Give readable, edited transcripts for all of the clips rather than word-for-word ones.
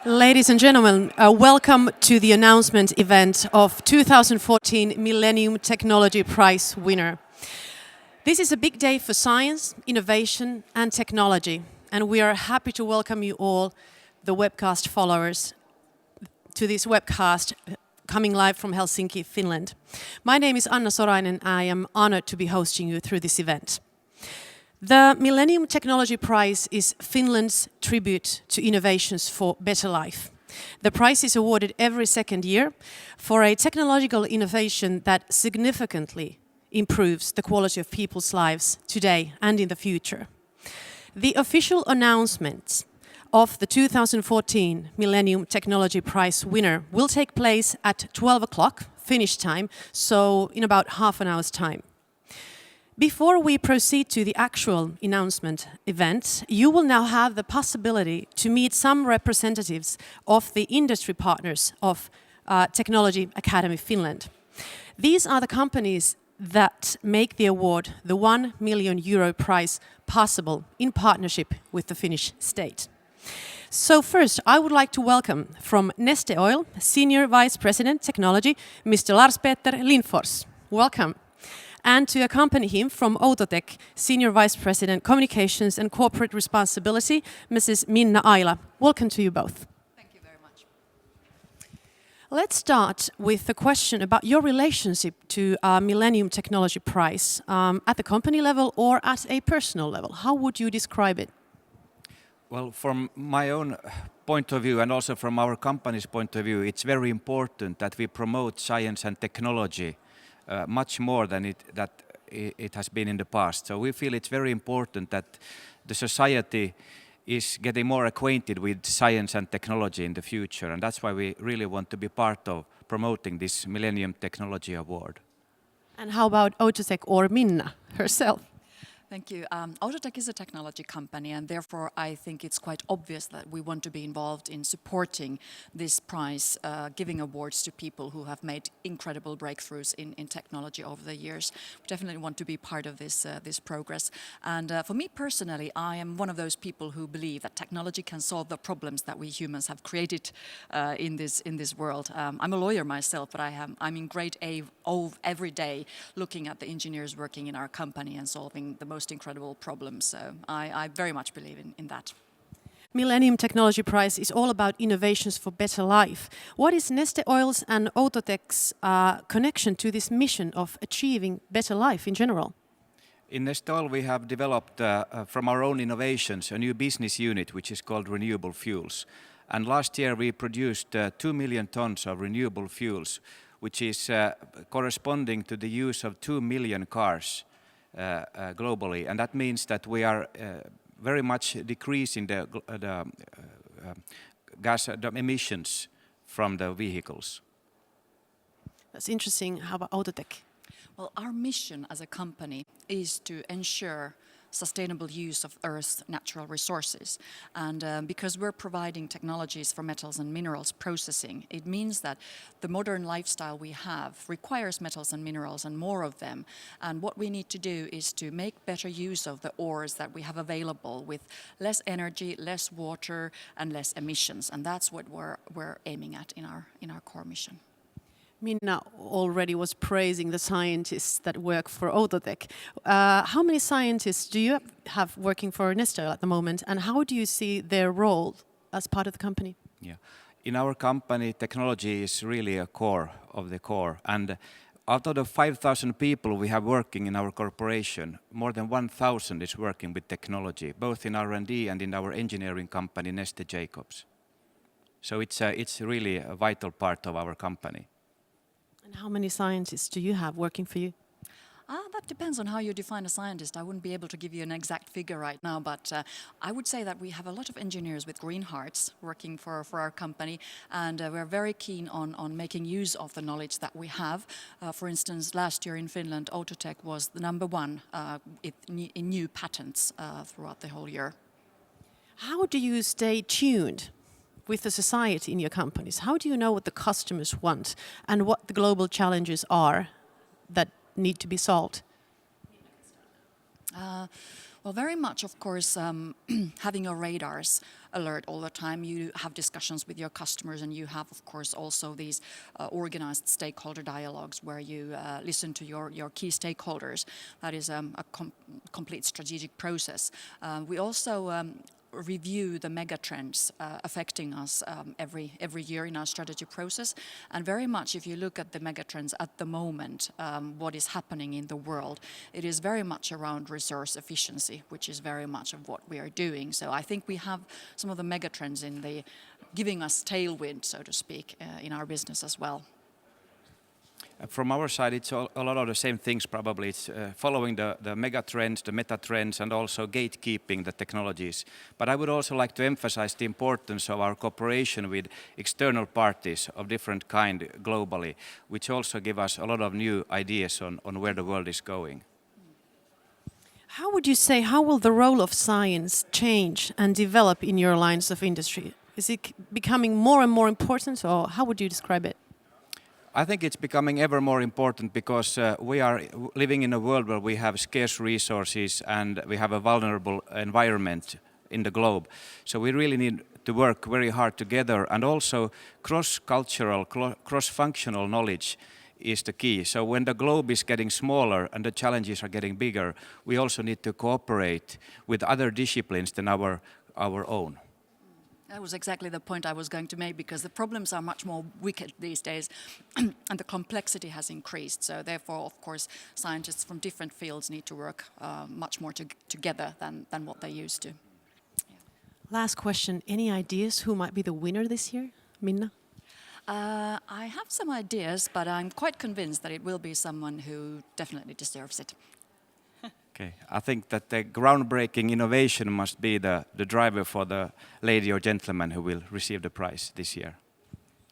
Ladies and gentlemen, welcome to the announcement event of 2014 Millennium Technology Prize winner. This is a big day for science, innovation and technology, and we are happy to welcome you all, the webcast followers, to this webcast coming live from Helsinki, Finland. My name is Anna Sorainen. I am honored to be hosting you through this event. The Millennium Technology Prize is Finland's tribute to innovations for better life. The prize is awarded every second year for a technological innovation that significantly improves the quality of people's lives today and in the future. The official announcement of the 2014 Millennium Technology Prize winner will take place at 12 o'clock Finnish time, so in about half an hour's time. Before we proceed to the actual announcement event, you will now have the possibility to meet some representatives of the industry partners of Technology Academy Finland. These are the companies that make the award, the €1 million prize, possible in partnership with the Finnish state. So first, I would like to welcome from Neste Oil, Senior Vice President Technology, Mr. Lars-Peter Lindfors. Welcome. And to accompany him from Outotec, Senior Vice President Communications and Corporate Responsibility, Mrs. Minna Aila. Welcome to you both. Thank you very much. Let's start with the question about your relationship to Millennium Technology Prize at the company level or at a personal level. How would you describe it? Well, from my own point of view and also from our company's point of view, it's very important that we promote science and technology much more than it has been in the past. So we feel it's very important that the society is getting more acquainted with science and technology in the future, and that's why we really want to be part of promoting this Millennium Technology Award. And how about Outotec or Minna herself? Thank you. Outotec is a technology company, and therefore I think it's quite obvious that we want to be involved in supporting this prize, giving awards to people who have made incredible breakthroughs in technology over the years. We definitely want to be part of this progress. And for me personally, I am one of those people who believe that technology can solve the problems that we humans have created in this world. I'm a lawyer myself, but I'm in grade A every day looking at the engineers working in our company and solving the most incredible problems. So I very much believe in that. Millennium Technology Prize is all about innovations for better life. What is Neste Oil's and Outotec's connection to this mission of achieving better life in general? In Neste Oil we have developed from our own innovations a new business unit which is called renewable fuels. And last year we produced 2 million tons of renewable fuels, which is corresponding to the use of 2 million cars globally, and that means that we are very much decreasing the gas emissions from the vehicles. That's interesting. How about Outotec? Well, our mission as a company is to ensure sustainable use of Earth's natural resources. And because we're providing technologies for metals and minerals processing, it means that the modern lifestyle we have requires metals and minerals and more of them. And what we need to do is to make better use of the ores that we have available with less energy, less water and less emissions. And that's what we're aiming at in our core mission. Minna already was praising the scientists that work for Outotec. How many scientists do you have working for Neste Oil at the moment, and how do you see their role as part of the company? Yeah. In our company, technology is really a core of the core, and out of the 5,000 people we have working in our corporation, more than 1,000 is working with technology, both in R&D and in our engineering company Neste Jacobs. So it's really a vital part of our company. And how many scientists do you have working for you? That depends on how you define a scientist. I wouldn't be able to give you an exact figure right now, but I would say that we have a lot of engineers with green hearts working for our company, and we're very keen on making use of the knowledge that we have. For instance, last year in Finland, Outotec was the #1 in new patents throughout the whole year. How do you stay tuned with the society in your companies? How do you know what the customers want and what the global challenges are that need to be solved? Well, very much, of course, having your radars alert all the time. You have discussions with your customers, and you have, of course, also these organized stakeholder dialogues where you listen to your key stakeholders. That is a complete strategic process. We also review the mega trends affecting us every year in our strategy process. And very much, if you look at the mega trends at the moment, what is happening in the world, it is very much around resource efficiency, which is very much of what we are doing. So I think we have some of the mega trends giving us tailwind, so to speak, in our business as well. From our side, it's a lot of the same things probably. It's following the mega trends, the meta trends, and also gatekeeping the technologies. But I would also like to emphasize the importance of our cooperation with external parties of different kind globally, which also give us a lot of new ideas on where the world is going. How would you say, how will the role of science change and develop in your lines of industry? Is it becoming more and more important, or how would you describe it? I think it's becoming ever more important because we are living in a world where we have scarce resources and we have a vulnerable environment in the globe. So we really need to work very hard together, and also cross-cultural, cross-functional knowledge is the key. So when the globe is getting smaller and the challenges are getting bigger, we also need to cooperate with other disciplines than our own. That was exactly the point I was going to make, because the problems are much more wicked these days and the complexity has increased. So therefore, of course, scientists from different fields need to work much more together than what they used to. Yeah. Last question. Any ideas who might be the winner this year? Minna? I have some ideas, but I'm quite convinced that it will be someone who definitely deserves it. Okay, I think that the groundbreaking innovation must be the driver for the lady or gentleman who will receive the prize this year.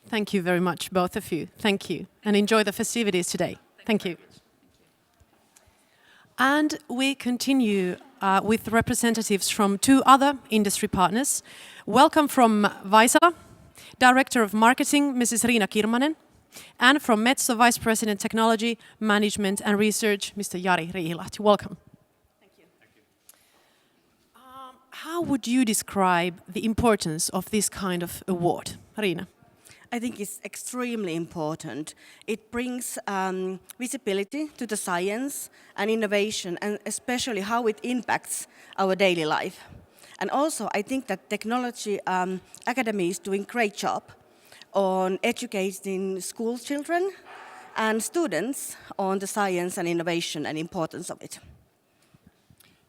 Thank you very much, both of you. Thank you. And enjoy the festivities today. Thank you. And we continue with representatives from two other industry partners. Welcome from Vaisala, Director of Marketing, Mrs. Riina Kirmanen, and from Metso, Vice President Technology, Management and Research, Mr. Jari Riihilahti. Welcome. How would you describe the importance of this kind of award? Riina? I think it's extremely important. It brings visibility to the science and innovation, and especially how it impacts our daily life. And also, I think that Technology Academy is doing a great job on educating school children and students on the science and innovation and importance of it.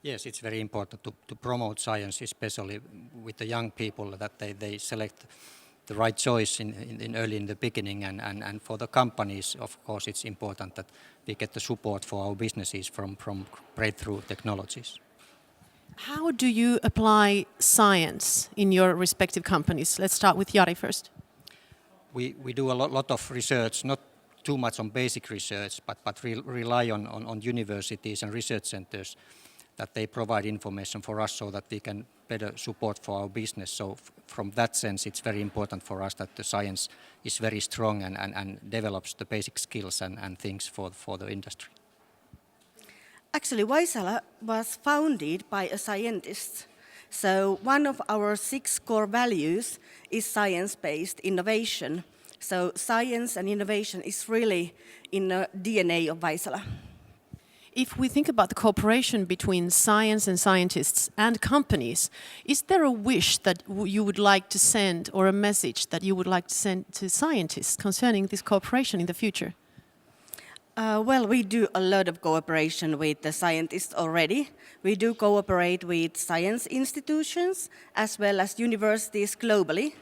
Yes, it's very important to promote science, especially with the young people, that they select the right choice in early in the beginning, and for the companies, of course, it's important that we get the support for our businesses from breakthrough technologies. How do you apply science in your respective companies? Let's start with Jari first. We do a lot of research, not too much on basic research, but rely on universities and research centers, that they provide information for us so that we can better support for our business. So from that sense, it's very important for us that the science is very strong and develops the basic skills and things for the industry. Actually, Vaisala was founded by a scientist. So one of our 6 core values is science-based innovation. So science and innovation is really in the DNA of Vaisala. If we think about the cooperation between science and scientists and companies, is there a wish that you would like to send, or a message that you would like to send to scientists concerning this cooperation in the future? Well, we do a lot of cooperation with the scientists already. We do cooperate with science institutions as well as universities globally.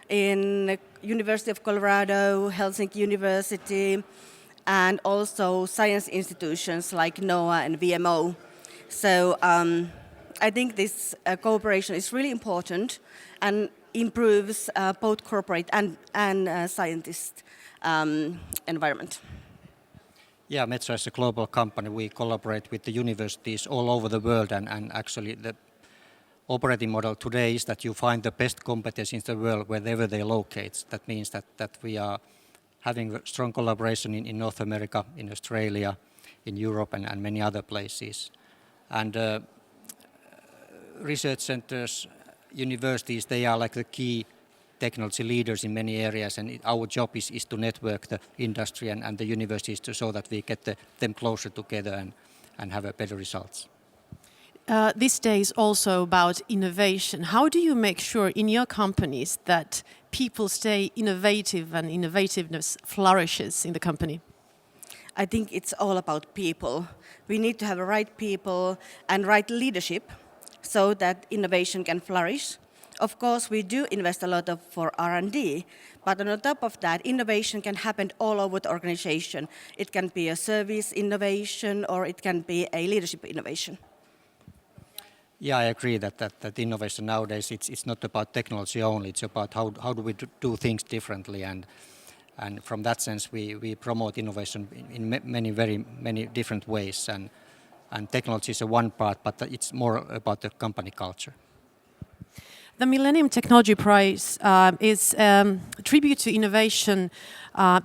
In University of Colorado, Helsinki University, and also science institutions like NOAA and VMO. So I think this cooperation is really important and improves both corporate and scientist environment. Yeah, Metso as a global company, we collaborate with the universities all over the world, and actually the operating model today is that you find the best competence in the world wherever they locate. That means that we are having strong collaboration in North America, in Australia, in Europe, and many other places. And research centers, universities, they are like the key technology leaders in many areas, and our job is to network the industry and the universities so that we get them closer together and have better results. This day is also about innovation. How do you make sure in your companies that people stay innovative and innovativeness flourishes in the company? I think it's all about people. We need to have the right people and right leadership so that innovation can flourish. Of course, we do invest a lot for R&D, but on top of that, innovation can happen all over the organization. It can be a service innovation or it can be a leadership innovation. Yeah, I agree that innovation nowadays, it's not about technology only, it's about how do we do things differently, and from that sense we promote innovation in many different ways, and technology is one part, but it's more about the company culture. The Millennium Technology Prize is a tribute to innovation,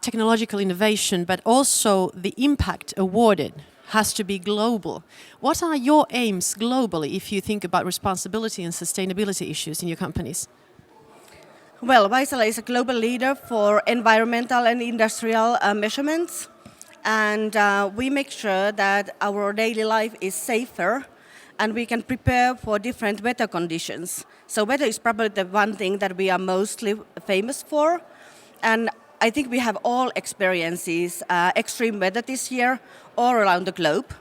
technological innovation, but also the impact awarded has to be global. What are your aims globally if you think about responsibility and sustainability issues in your companies? Well, Vaisala is a global leader for environmental and industrial measurements, and we make sure that our daily life is safer and we can prepare for different weather conditions. So weather is probably the one thing that we are mostly famous for, and I think we have all experiences extreme weather this year all around the globe.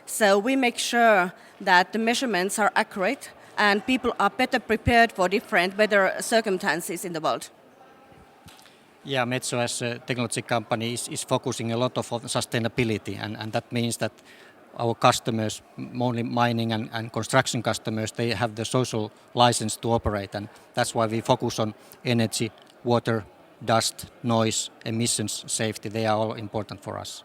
So we make sure that the measurements are accurate and people are better prepared for different weather circumstances in the world. Yeah, Metso as a technology company is focusing a lot on sustainability, and that means that our customers, mainly mining and construction customers, they have the social license to operate, and that's why we focus on energy, water, dust, noise, emissions, safety. They are all important for us.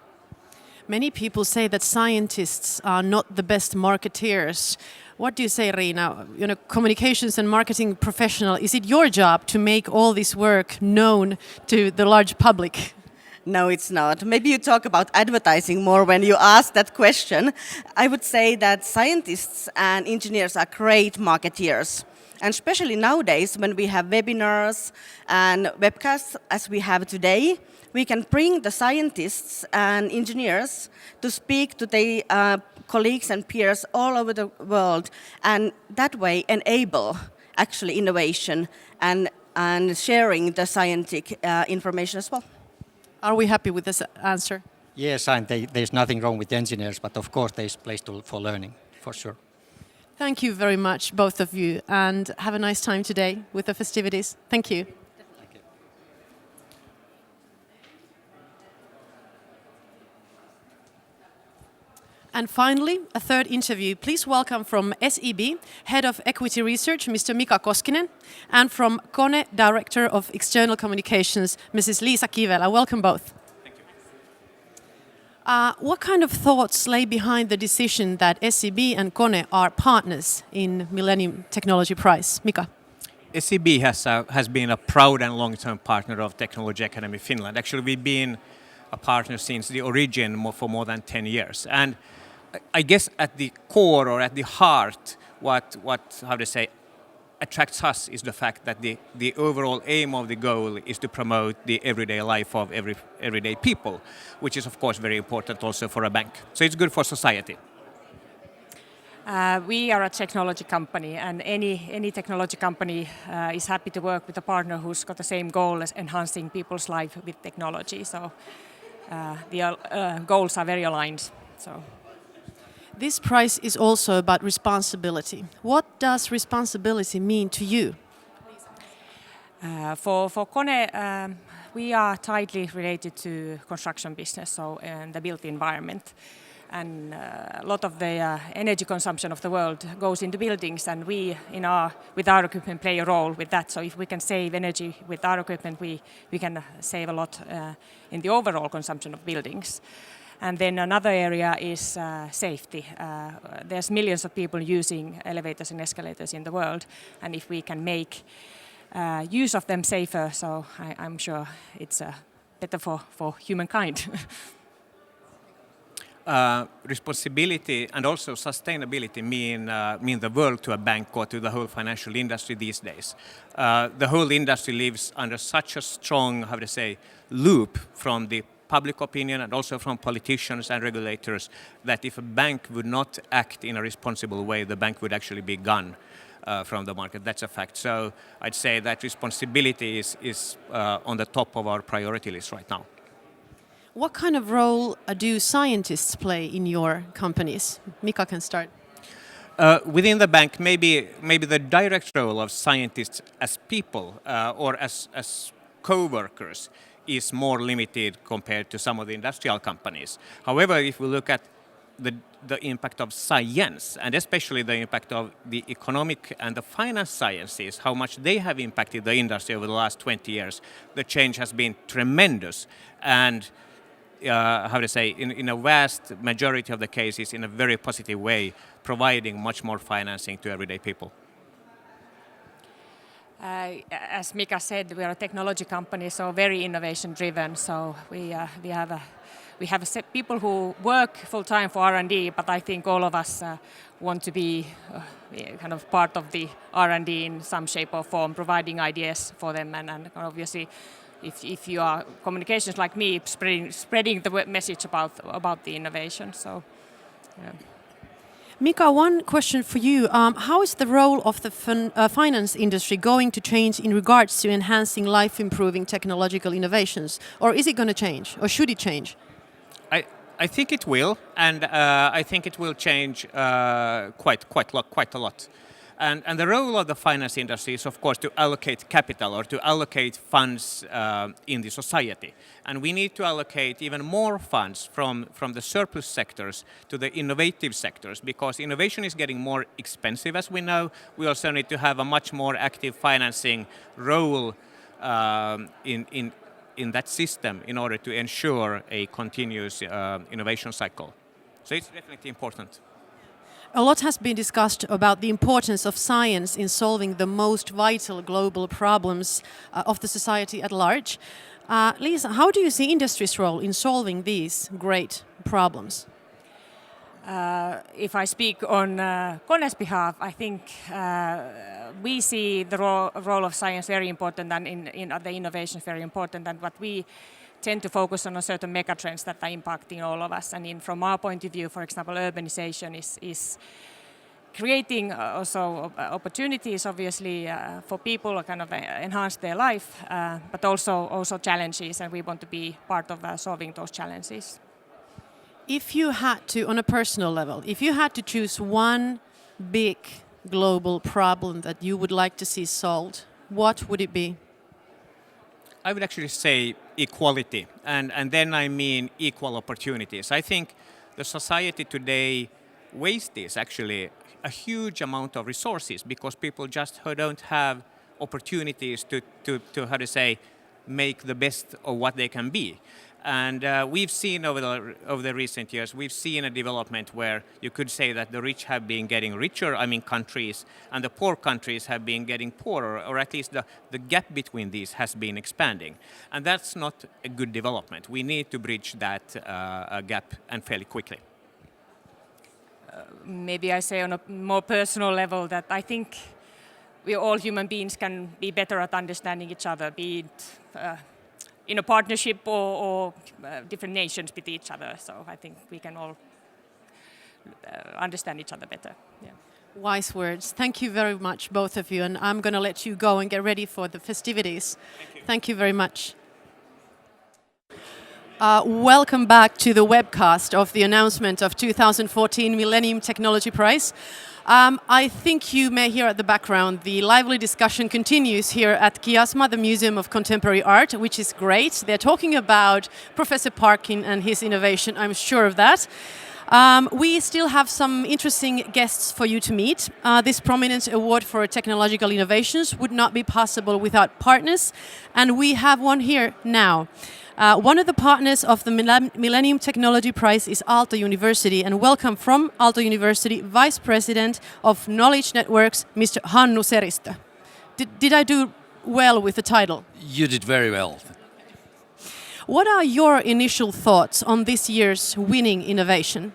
Many people say that scientists are not the best marketeers. What do you say, Riina? You know, communications and marketing professional, is it your job to make all this work known to the large public? No, it's not. Maybe you talk about advertising more when you ask that question. I would say that scientists and engineers are great marketeers. And especially nowadays when we have webinars and webcasts as we have today, we can bring the scientists and engineers to speak to their colleagues and peers all over the world, and that way enable actually innovation and sharing the scientific information as well. Are we happy with this answer? Yes, and there's nothing wrong with engineers, but of course there's place for learning, for sure. Thank you very much, both of you, and have a nice time today with the festivities. Thank you. Thank you. And finally, a third interview. Please welcome from SEB, Head of Equity Research, Mr. Mika Koskinen, and from KONE, Director of External Communications, Mrs. Liisa Kivelä. Welcome both. Thank you. What kind of thoughts lay behind the decision that SEB and KONE are partners in Millennium Technology Prize? Mika? SEB has been a proud and long-term partner of Technology Academy Finland. Actually, we've been a partner since the origin for more than 10 years. And I guess at the core or at the heart, what how to say, attracts us is the fact that the overall aim of the goal is to promote the everyday life of everyday people, which is of course very important also for a bank. So it's good for society. We are a technology company, and any technology company is happy to work with a partner who's got the same goal as enhancing people's life with technology. So the goals are very aligned. So. This prize is also about responsibility. What does responsibility mean to you? For KONE, we are tightly related to construction business, so the built environment. And a lot of the energy consumption of the world goes into buildings, and we, with our equipment, play a role with that. So if we can save energy with our equipment, we can save a lot in the overall consumption of buildings. And then another area is safety. There's millions of people using elevators and escalators in the world, and if we can make use of them safer, so I'm sure it's better for humankind. responsibility and also sustainability mean the world to a bank or to the whole financial industry these days. The whole industry lives under such a strong, how to say, loop from the public opinion and also from politicians and regulators that if a bank would not act in a responsible way, the bank would actually be gone from the market. That's a fact. So I'd say that responsibility is on the top of our priority list right now. What kind of role do scientists play in your companies? Mika can start. Within the bank, maybe the direct role of scientists as people or as co-workers is more limited compared to some of the industrial companies. However, if we look at the impact of science, and especially the impact of the economic and the finance sciences, how much they have impacted the industry over the last 20 years, the change has been tremendous. And how to say, in a vast majority of the cases, in a very positive way, providing much more financing to everyday people. As Mika said, we are a technology company, so very innovation driven. So we have people who work full time for R&D, but I think all of us want to be kind of part of the R&D in some shape or form, providing ideas for them, and obviously, if you are communications like me, spreading the message about the innovation. So. Yeah. Mika, one question for you. How is the role of the finance industry going to change in regards to enhancing life-improving technological innovations? Or is it going to change? Or should it change? I think it will, and I think it will change quite a lot. And the role of the finance industry is, of course, to allocate capital or to allocate funds in the society. And we need to allocate even more funds from the surplus sectors to the innovative sectors, because innovation is getting more expensive, as we know. We also need to have a much more active financing role in that system in order to ensure a continuous innovation cycle. So it's definitely important. A lot has been discussed about the importance of science in solving the most vital global problems of the society at large. Liisa, how do you see industry's role in solving these great problems? If I speak on KONE's behalf, I think we see the role of science very important, and in the innovation very important, and what we tend to focus on certain megatrends that are impacting all of us. And from our point of view, for example, urbanization is creating also opportunities, obviously, for people to kind of enhance their life, but also challenges, and we want to be part of solving those challenges. If you had to, on a personal level, if you had to choose one big global problem that you would like to see solved, what would it be? I would actually say equality, and then I mean equal opportunities. I think the society today wastes actually a huge amount of resources because people just don't have opportunities to how to say, make the best of what they can be. And we've seen over the recent years, we've seen a development where you could say that the rich have been getting richer, countries, and the poor countries have been getting poorer, or at least the gap between these has been expanding. And that's not a good development. We need to bridge that gap, and fairly quickly. Maybe I say on a more personal level that I think we all human beings can be better at understanding each other, be it in a partnership or different nations with each other. So I think we can all understand each other better. Yeah. Wise words. Thank you very much, both of you. And I'm going to let you go and get ready for the festivities. Thank you very much. Welcome back to the webcast of the announcement of 2014 Millennium Technology Prize. I think you may hear at the background the lively discussion continues here at Kiasma, the Museum of Contemporary Art, which is great. They're talking about Professor Parkin and his innovation, I'm sure of that. We still have some interesting guests for you to meet. This prominent award for technological innovations would not be possible without partners, and we have one here now. One of the partners of the Millennium Technology Prize is Aalto University, and welcome from Aalto University, Vice President of Knowledge Networks, Mr. Hannu Seristö. Did I do well with the title? You did very well. What are your initial thoughts on this year's winning innovation?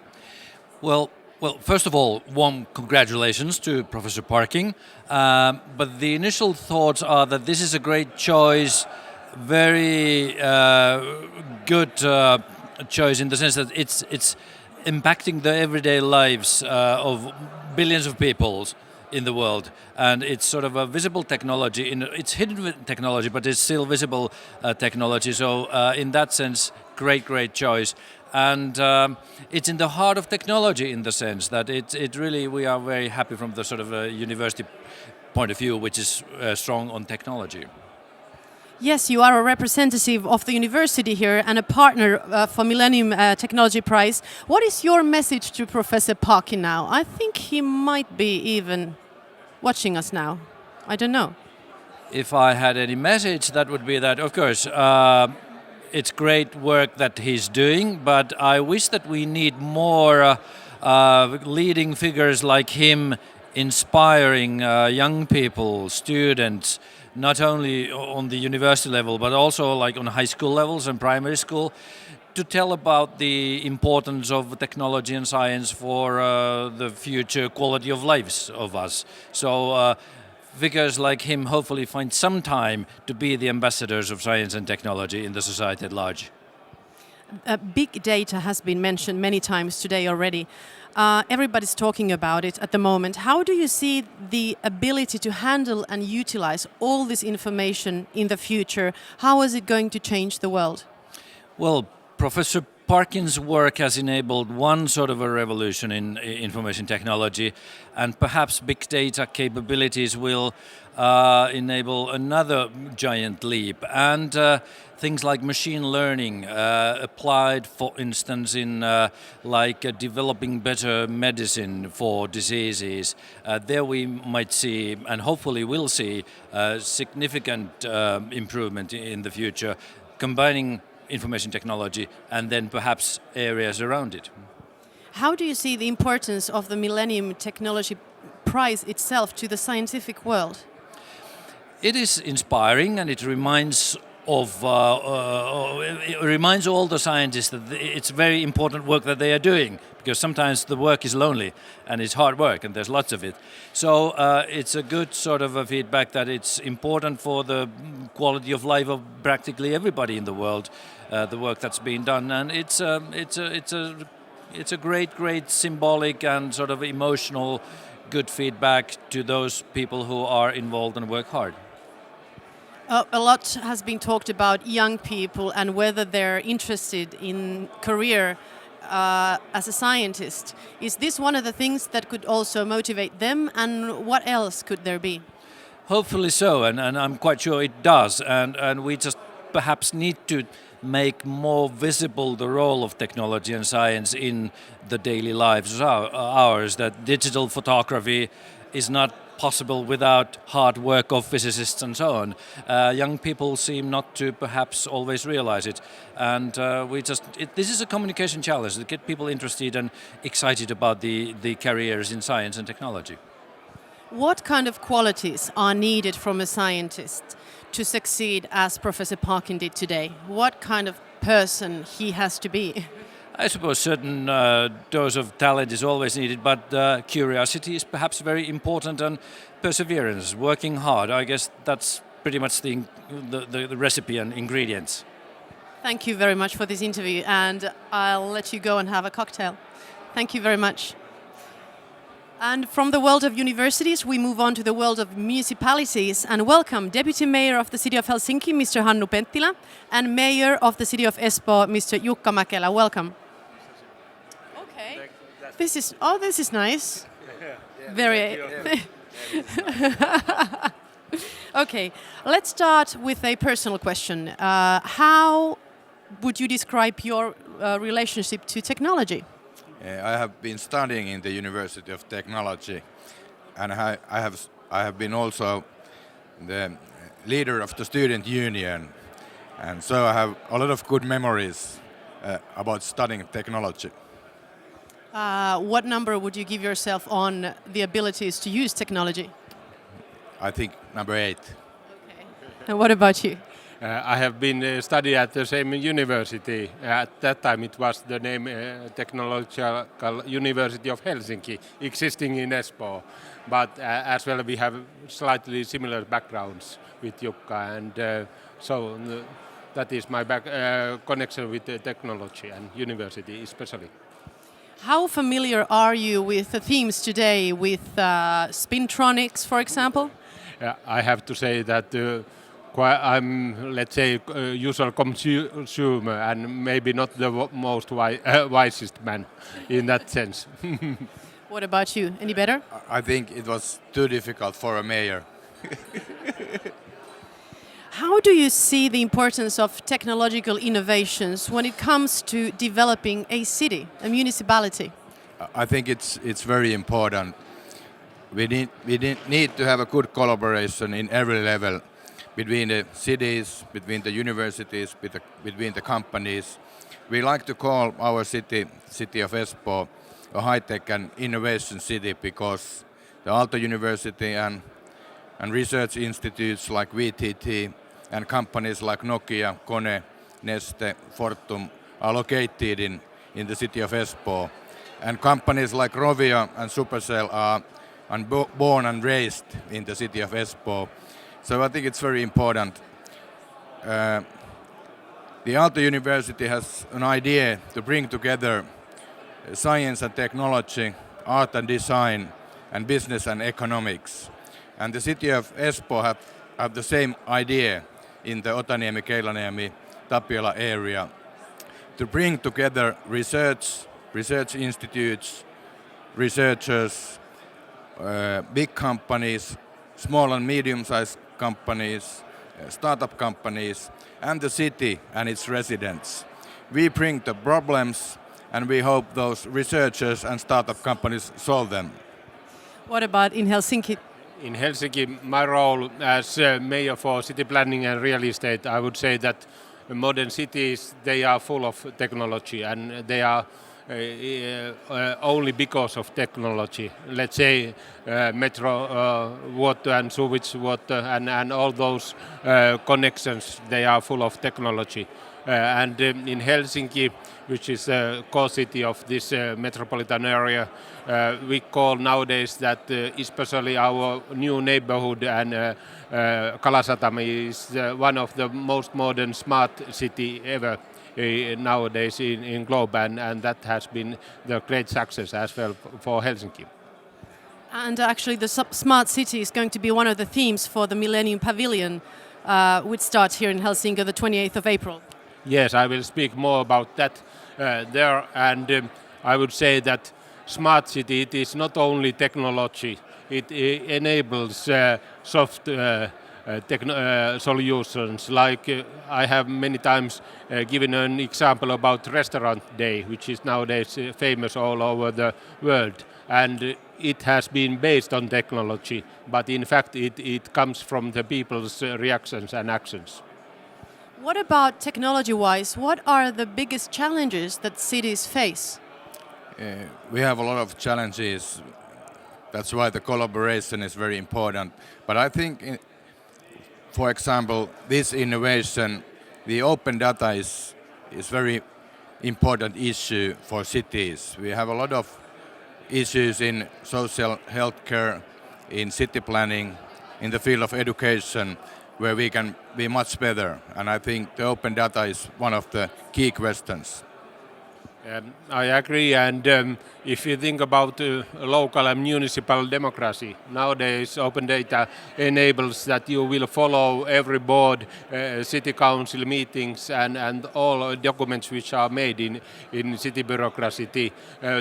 Well, first of all, warm congratulations to Professor Parking. But the initial thoughts are that this is a great choice, very good choice in the sense that it's impacting the everyday lives of billions of people in the world, and it's sort of a visible technology. It's hidden technology, but it's still visible technology. So in that sense, great choice. And it's in the heart of technology in the sense that it really, we are very happy from the sort of university point of view, which is strong on technology. Yes, you are a representative of the university here and a partner for Millennium Technology Prize. What is your message to Professor Parkin now? I think he might be even watching us now. I don't know. If I had any message, that would be that, of course, it's great work that he's doing, but I wish that we need more leading figures like him inspiring young people, students, not only on the university level, but also like on high school levels and primary school, to tell about the importance of technology and science for the future quality of lives of us. So figures like him hopefully find some time to be the ambassadors of science and technology in the society at large. Big data has been mentioned many times today already. Everybody's talking about it at the moment. How do you see the ability to handle and utilize all this information in the future? How is it going to change the world? Well, Professor Parkin's work has enabled one sort of a revolution in information technology, and perhaps big data capabilities will enable another giant leap. And things like machine learning applied, for instance, in developing better medicine for diseases. There we might see, and hopefully will see, significant improvement in the future, combining information technology and then perhaps areas around it. How do you see the importance of the Millennium Technology Prize itself to the scientific world? It is inspiring, and it reminds all the scientists that it's very important work that they are doing, because sometimes the work is lonely and it's hard work and there's lots of it. So it's a good sort of a feedback that it's important for the quality of life of practically everybody in the world, the work that's being done, and it's a great symbolic and sort of emotional good feedback to those people who are involved and work hard. A lot has been talked about young people and whether they're interested in career as a scientist. Is this one of the things that could also motivate them, and what else could there be? Hopefully so, and I'm quite sure it does, and we just perhaps need to make more visible the role of technology and science in the daily lives of ours, that digital photography is not possible without hard work of physicists and so on. Young people seem not to perhaps always realize it, and this is a communication challenge to get people interested and excited about the careers in science and technology. What kind of qualities are needed from a scientist to succeed as Professor Parkin did today? What kind of person he has to be? I suppose certain dose of talent is always needed, but curiosity is perhaps very important, and perseverance, working hard. I guess that's pretty much the recipe and ingredients. Thank you very much for this interview, and I'll let you go and have a cocktail. Thank you very much. And from the world of universities, we move on to the world of municipalities, and welcome Deputy Mayor of the City of Helsinki, Mr. Hannu Penttila, and Mayor of the City of Espoo, Mr. Jukka Mäkelä. Welcome. Okay. This is nice. Very. Okay, let's start with a personal question. How would you describe your relationship to technology? I have been studying in the University of Technology, and I have been also the leader of the student union, and so I have a lot of good memories about studying technology. What number would you give yourself on the abilities to use technology? I think number 8. Okay. And what about you? I have been studied at the same university. At that time, it was the name Technological University of Helsinki, existing in Espoo. But as well, we have slightly similar backgrounds with Jukka, and that is my connection with the technology and university, especially. How familiar are you with the themes today, with spintronics, for example? I have to say that I'm, let's say, usual consumer and maybe not the most wisest man in that sense. What about you? Any better? I think it was too difficult for a mayor. How do you see the importance of technological innovations when it comes to developing a city, a municipality? I think it's very important. We need to have a good collaboration in every level between the cities, between the universities, between the companies. We like to call our city of Espoo, a high-tech and innovation city because the Aalto University and research institutes like VTT and companies like Nokia, Kone, Neste, Fortum are located in the city of Espoo. And companies like Rovio and Supercell are born and raised in the city of Espoo. So I think it's very important. The Aalto University has an idea to bring together science and technology, art and design, and business and economics. And the city of Espoo have the same idea in the Otaniemi, Keilaniemi, Tapiola area to bring together research institutes, researchers, big companies, small and medium-sized companies, startup companies, and the city and its residents. We bring the problems and we hope those researchers and startup companies solve them. What about in Helsinki? In Helsinki, my role as mayor for city planning and real estate, I would say that modern cities, they are full of technology and they are only because of technology. Let's say metro water and sewage water and all those connections, they are full of technology. And in Helsinki, which is the core city of this metropolitan area, we call nowadays that especially our new neighborhood and Kalasatama is one of the most modern smart city ever nowadays in globe, and that has been the great success as well for Helsinki. And actually the smart city is going to be one of the themes for the Millennium Pavilion, which starts here in Helsinki the 28th of April. Yes, I will speak more about that there, and I would say that smart city, it is not only technology, it enables soft solutions. Like I have many times given an example about Restaurant Day, which is nowadays famous all over the world, and it has been based on technology, but in fact it comes from the people's reactions and actions. What about technology-wise? What are the biggest challenges that cities face? We have a lot of challenges. That's why the collaboration is very important. But I think, for example, this innovation, the open data is very important issue for cities. We have a lot of issues in social healthcare, in city planning, in the field of education, where we can be much better. And I think the open data is one of the key questions. I agree, and if you think about local and municipal democracy, nowadays open data enables that you will follow every board, city council meetings and all documents which are made in city bureaucracy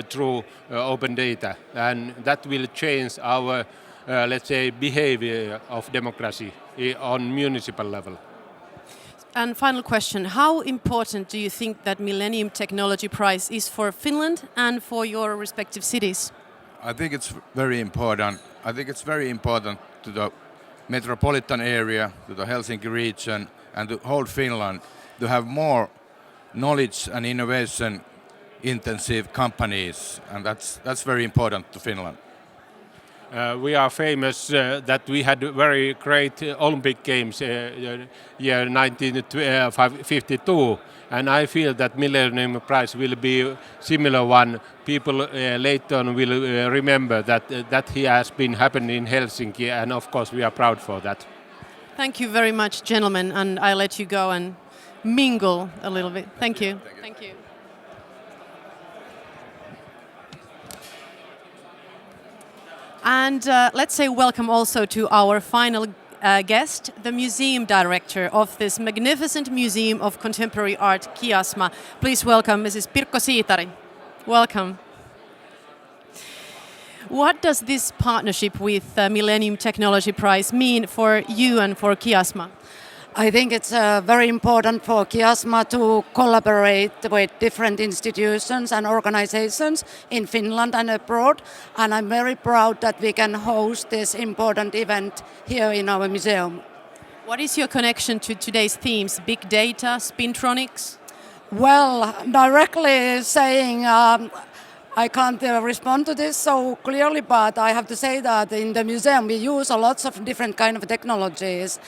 through open data, and that will change our let's say behavior of democracy on municipal level. And final question, how important do you think that Millennium Technology Prize is for Finland and for your respective cities? I think it's very important. I think it's very important to the metropolitan area, to the Helsinki region and to whole Finland to have more knowledge and innovation intensive companies, and that's very important to Finland. We are famous that we had very great Olympic Games year 1952, and I feel that Millennium Prize will be similar one. People later on will remember that he has been happening in Helsinki, and of course we are proud for that. Thank you very much, gentlemen, and I let you go and mingle a little bit. Thank you. Thank you. And let's say welcome also to our final guest, the museum director of this magnificent Museum of Contemporary Art, Kiasma. Please welcome Mrs. Pirkko Siitari. Welcome. What does this partnership with Millennium Technology Prize mean for you and for Kiasma? I think it's very important for Kiasma to collaborate with different institutions and organizations in Finland and abroad, and I'm very proud that we can host this important event here in our museum. What is your connection to today's themes, big data, spintronics? Well, directly saying I can't respond to this so clearly, but I have to say that in the museum we use lots of different kind of technologies.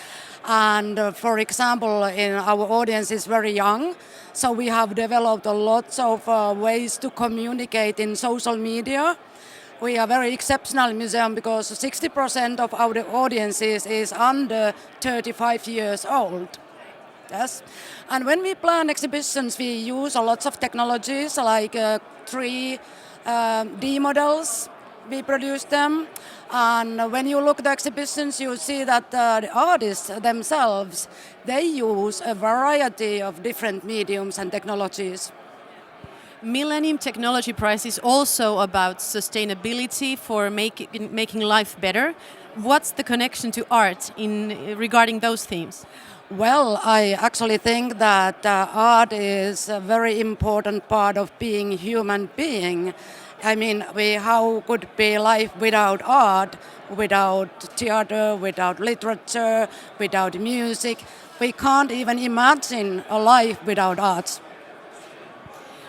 And for example, our audience is very young, so we have developed lots of ways to communicate in social media. We are a very exceptional museum because 60% of our audience is under 35 years old. Yes, and when we plan exhibitions, we use lots of technologies like 3D models. We produce them, and when you look at the exhibitions, you see that the artists themselves, they use a variety of different mediums and technologies. Millennium Technology Prize is also about sustainability for making life better. What's the connection to art regarding those themes? Well, I actually think that art is a very important part of being human being. I mean, how could be life without art, without theater, without literature, without music? We can't even imagine a life without art.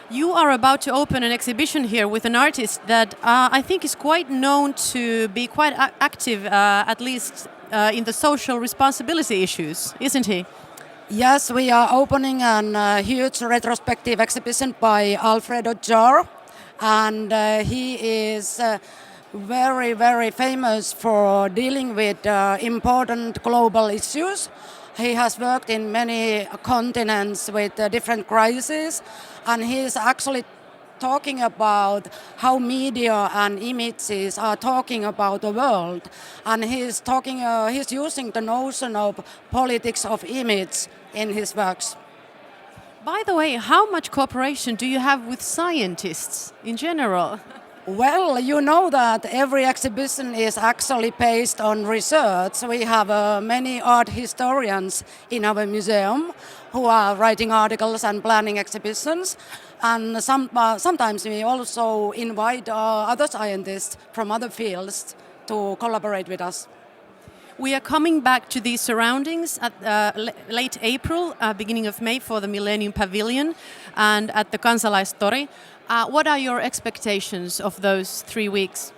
You are about to open an exhibition here with an artist that I think is quite known to be quite active, at least in the social responsibility issues, isn't he? Yes, we are opening a huge retrospective exhibition by Alfredo Jar. And he is very, very famous for dealing with important global issues. He has worked in many continents with different crises, and he is actually talking about how media and images are talking about the world. And he's using the notion of politics of image in his works. By the way, how much cooperation do you have with scientists in general? Well, you know that every exhibition is actually based on research. We have many art historians in our museum who are writing articles and planning exhibitions. And sometimes we also invite other scientists from other fields to collaborate with us. We are coming back to these surroundings at late April, beginning of May for the Millennium Pavilion and at the Kansalaistori. What are your expectations of those 3 weeks?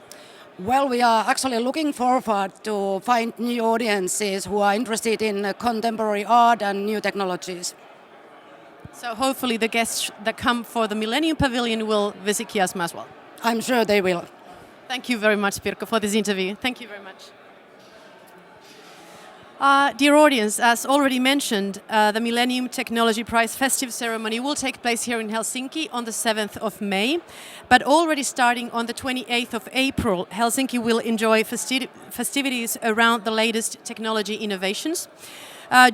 Well, we are actually looking forward to find new audiences who are interested in contemporary art and new technologies. So hopefully the guests that come for the Millennium Pavilion will visit Kiasma as well. I'm sure they will. Thank you very much, Pirkko, for this interview. Thank you very much. Dear audience, as already mentioned, the Millennium Technology Prize festive ceremony will take place here in Helsinki on the 7th of May. But already starting on the 28th of April, Helsinki will enjoy festivities around the latest technology innovations.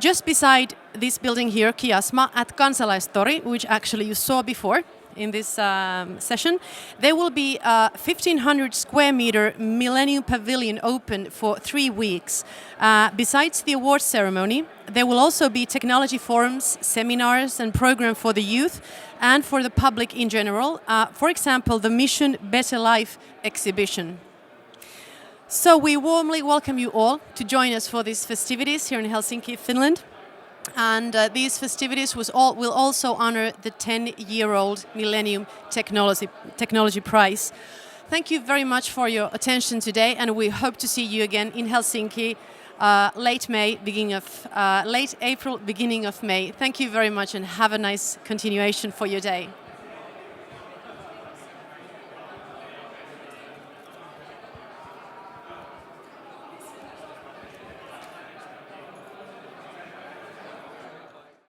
Just beside this building here, Kiasma, at Kansalaistori, which actually you saw before in this session, there will be a 1,500 square meter Millennium Pavilion open for 3 weeks. Besides the awards ceremony, there will also be technology forums, seminars and programs for the youth and for the public in general. For example, the Mission Better Life exhibition. So we warmly welcome you all to join us for these festivities here in Helsinki, Finland. And these festivities will also honor the 10-year-old Millennium Technology Prize. thank you very much for your attention today, and we hope to see you again in Helsinki late April, beginning of May. Thank you very much, and have a nice continuation for your day.